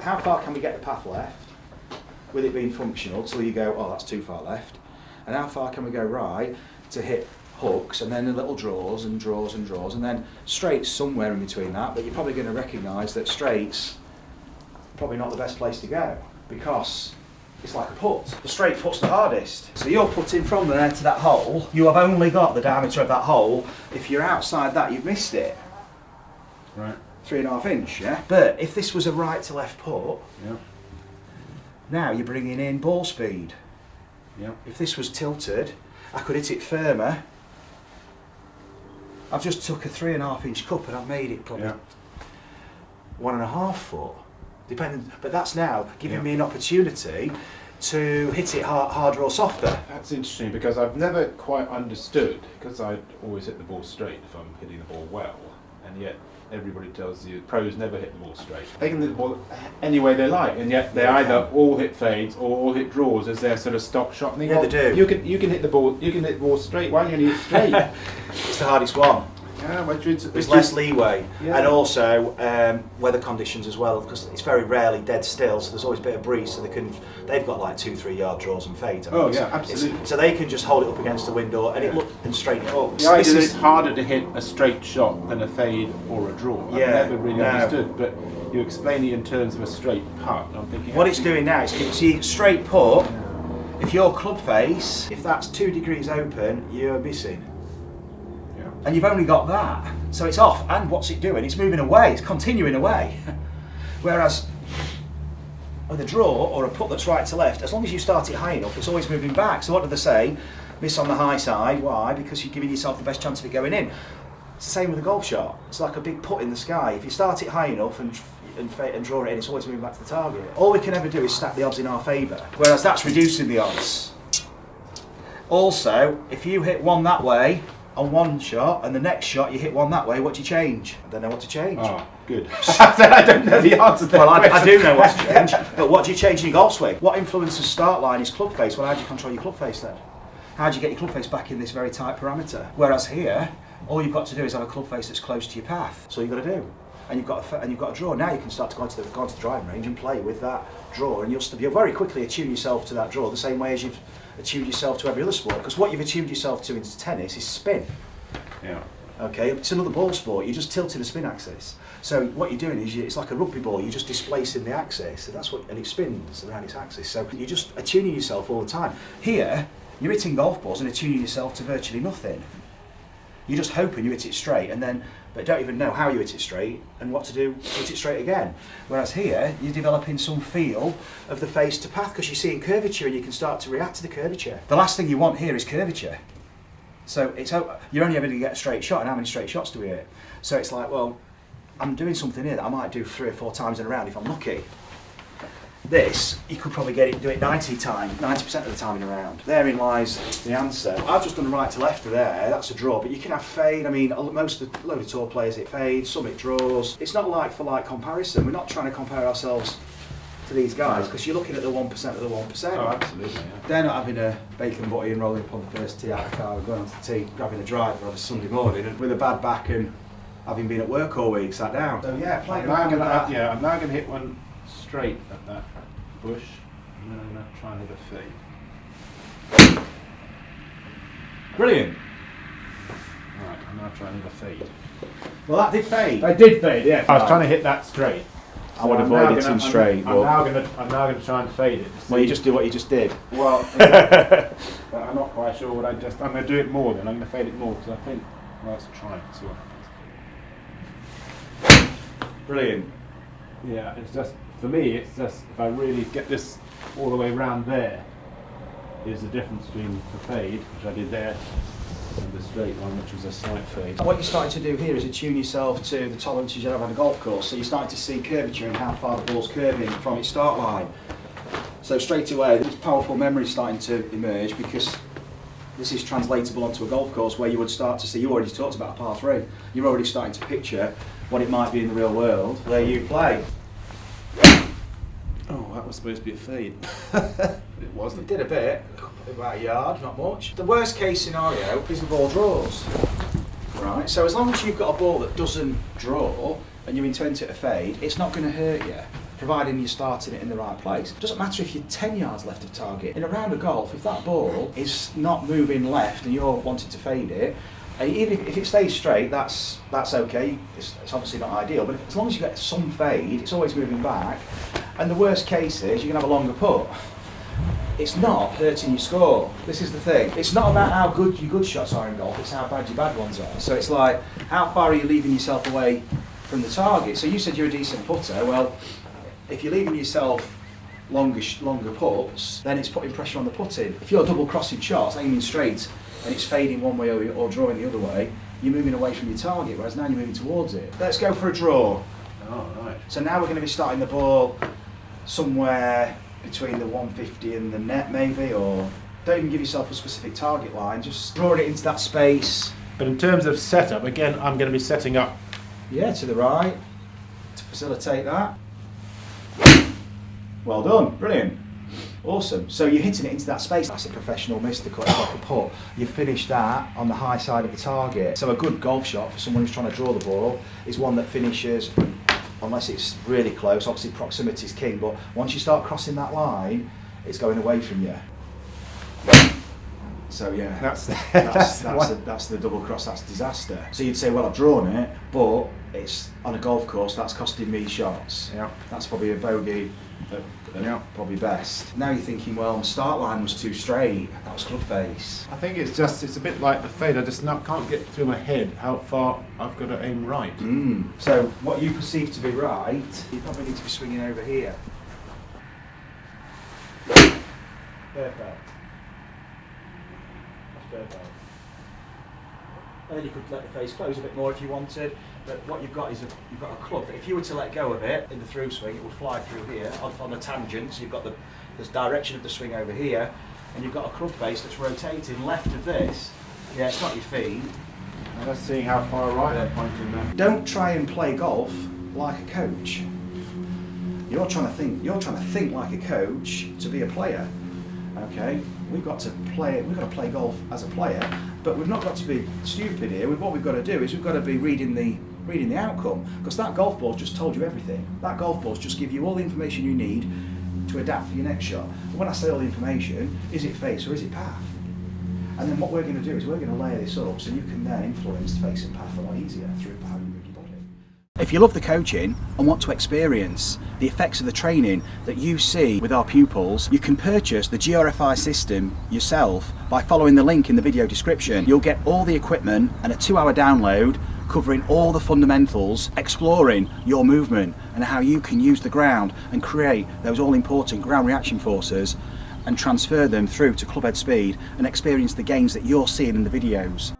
how far can we get the path left with it being functional till you go, oh, that's too far left, and how far can we go right to hit hooks, and then the little draws and draws and draws, and then straights somewhere in between that. But you're probably going to recognise that straights probably not the best place to go, because it's like a putt. The straight putt's the hardest. So you're putting from there to that hole, you have only got the diameter of that hole. If you're outside that, you've missed it. Right. 3.5 inch, yeah? But if this was a right to left putt, Yeah. now you're bringing in ball speed. Yeah. If this was tilted, I could hit it firmer. I've just took a 3.5 inch cup and I've made it probably 1.5 foot. Depending, but that's now giving me an opportunity to hit it harder or softer. That's interesting, because I've never quite understood, because I always hit the ball straight if I'm hitting the ball well, and yet everybody tells you pros never hit the ball straight. They can hit the ball any way they like, and yet they either all hit fades or all hit draws as their sort of stock shot. And Yeah, they do. You can hit the ball straight. Why don't you hit it straight? It's the hardest one. Yeah, There's less leeway, Yeah. and also weather conditions as well, because it's very rarely dead still, so there's always a bit of breeze, so they've got like 2-3 yard draws and fades. Oh yeah, absolutely. So they can just hold it up against the window and and straighten it up. The idea that it's harder to hit a straight shot than a fade or a draw. Yeah, I've never really understood, but you explain it in terms of a straight putt. I'm thinking what it's doing now is, see, straight putt, if your club face, if that's 2 degrees open, you're missing. And you've only got that, so it's off. And what's it doing? It's moving away, it's continuing away. Whereas with a draw or a putt that's right to left, as long as you start it high enough, it's always moving back. So what do they say? Miss on the high side. Why? Because you're giving yourself the best chance of it going in. It's the same with a golf shot. It's like a big putt in the sky. If you start it high enough and draw it in, it's always moving back to the target. All we can ever do is stack the odds in our favour, whereas that's reducing the odds. Also, if you hit one that way on one shot, and the next shot you hit one that way, what do you change? I don't know what to change. Oh, good. I don't know the answer to that. Well, I do know what to change, but what do you change in your golf swing? What influences start line is club face. Well, how do you control your club face then? How do you get your club face back in this very tight parameter? Whereas here, all you've got to do is have a club face that's close to your path. That's all you've got to do. And you've got a draw. Now you can start to go into the driving range and play with that draw, and you'll very quickly attune yourself to that draw, the same way as you've attuned yourself to every other sport. Because what you've attuned yourself to in tennis is spin. Yeah. Okay, it's another ball sport. You're just tilting the spin axis. So what you're doing is it's like a rugby ball. You're just displacing the axis, and it spins around its axis. So you're just attuning yourself all the time. Here, you're hitting golf balls and attuning yourself to virtually nothing. You're just hoping you hit it straight, but don't even know how you hit it straight and what to do to hit it straight again. Whereas here, you're developing some feel of the face to path, because you're seeing curvature and you can start to react to the curvature. The last thing you want here is curvature. So you're only ever going to get a straight shot, and how many straight shots do we hit? So it's like, well, I'm doing something here that I might do 3 or 4 times in a round if I'm lucky. This, you could probably do it 90% of the time in a round. Therein lies the answer. I've just done right to left there, that's a draw, but you can have fade. I mean, most of the load of tour players hit fade, some hit draws. It's not like for like comparison. We're not trying to compare ourselves to these guys, because you're looking at the 1% of the 1%. Oh, absolutely. Yeah. They're not having a bacon butty and rolling up on the first tee out of the car and going onto the tee, grabbing a driver on a Sunday morning and with a bad back and having been at work all week, sat down. So yeah, playing around with that. Yeah, I'm now going to hit one straight at that bush, and then I'm going to try and hit a fade. Brilliant. Right, I'm now trying to hit a fade. Well, that did fade. I did fade, yeah. I was trying to hit that straight. I would avoid it too straight. I'm now going to try and fade it. Well, you just do what you just did. Well, but I'm not quite sure what I'm going to do it more then. I'm going to fade it more, because I think, well, let's try it, see what happens. Brilliant. Yeah, it's just, for me, it's just, if I really get this all the way around there, is the difference between the fade, which I did there, and the straight one, which was a slight fade. What you're starting to do here is attune yourself to the tolerances you have on a golf course. So you're starting to see curvature and how far the ball's curving from its start line. So straight away, this powerful memory is starting to emerge, because this is translatable onto a golf course where you would start to see, you already talked about a par 3, you're already starting to picture what it might be in the real world where you play. Oh, that was supposed to be a fade. It wasn't. It did a bit, about a yard, not much. The worst case scenario is the ball draws. Right, so as long as you've got a ball that doesn't draw and you intend it to fade, it's not going to hurt you. providing you're starting it in the right place. It doesn't matter if you're 10 yards left of target. In a round of golf, if that ball is not moving left and you're wanting to fade it, and even if it stays straight, that's okay. It's obviously not ideal, but as long as you get some fade, it's always moving back. And the worst case is you can have a longer putt. It's not hurting your score. This is the thing. It's not about how good your good shots are in golf, it's how bad your bad ones are. So it's like, how far are you leaving yourself away from the target? So you said you're a decent putter. Well, if you're leaving yourself longer putts, then it's putting pressure on the putting. If you're double crossing shots, aiming straight, and it's fading one way or drawing the other way, you're moving away from your target, whereas now you're moving towards it. Let's go for a draw. Oh, right. So now we're going to be starting the ball somewhere between the 150 and the net maybe, or don't even give yourself a specific target line, just drawing it into that space. But in terms of setup, again, I'm going to be setting up. Yeah, to the right, to facilitate that. Well done, brilliant. Awesome. So you're hitting it into that space. That's a professional miss to cut it like a putt. You finish that on the high side of the target. So a good golf shot for someone who's trying to draw the ball is one that finishes, unless it's really close, obviously proximity is king, but once you start crossing that line, it's going away from you. So yeah, that's the double cross, that's disaster. So you'd say, well, I've drawn it, but it's on a golf course, that's costing me shots. Yeah. That's probably a bogey. Yeah, probably best. Now you're thinking, well, my start line was too straight. That was club face. I think it's a bit like the fade. I just can't get through my head how far I've got to aim right. So what you perceive to be right, you probably need to be swinging over here. Perfect. That's perfect. And then you could let the face close a bit more if you wanted, but what you've got is you've got a club that if you were to let go of it in the through swing, it would fly through here on a tangent, so you've got the direction of the swing over here, and you've got a club face that's rotating left of this. Yeah, it's not your feet. I'm just seeing how far right I'm pointing there. Don't try and play golf like a coach. You're trying to think like a coach to be a player. Okay, we've got to play golf as a player, but we've not got to be stupid here. What we've got to do is we've got to be reading the outcome, because that golf ball's just told you everything. That golf ball's just give you all the information you need to adapt for your next shot. And when I say all the information, is it face or is it path? And then what we're going to do is we're going to layer this up so you can then influence face and path a lot easier through how you move your body. If you love the coaching and want to experience the effects of the training that you see with our pupils, you can purchase the GRFI system yourself by following the link in the video description. You'll get all the equipment and a 2-hour download covering all the fundamentals, exploring your movement and how you can use the ground and create those all-important ground reaction forces and transfer them through to clubhead speed and experience the gains that you're seeing in the videos.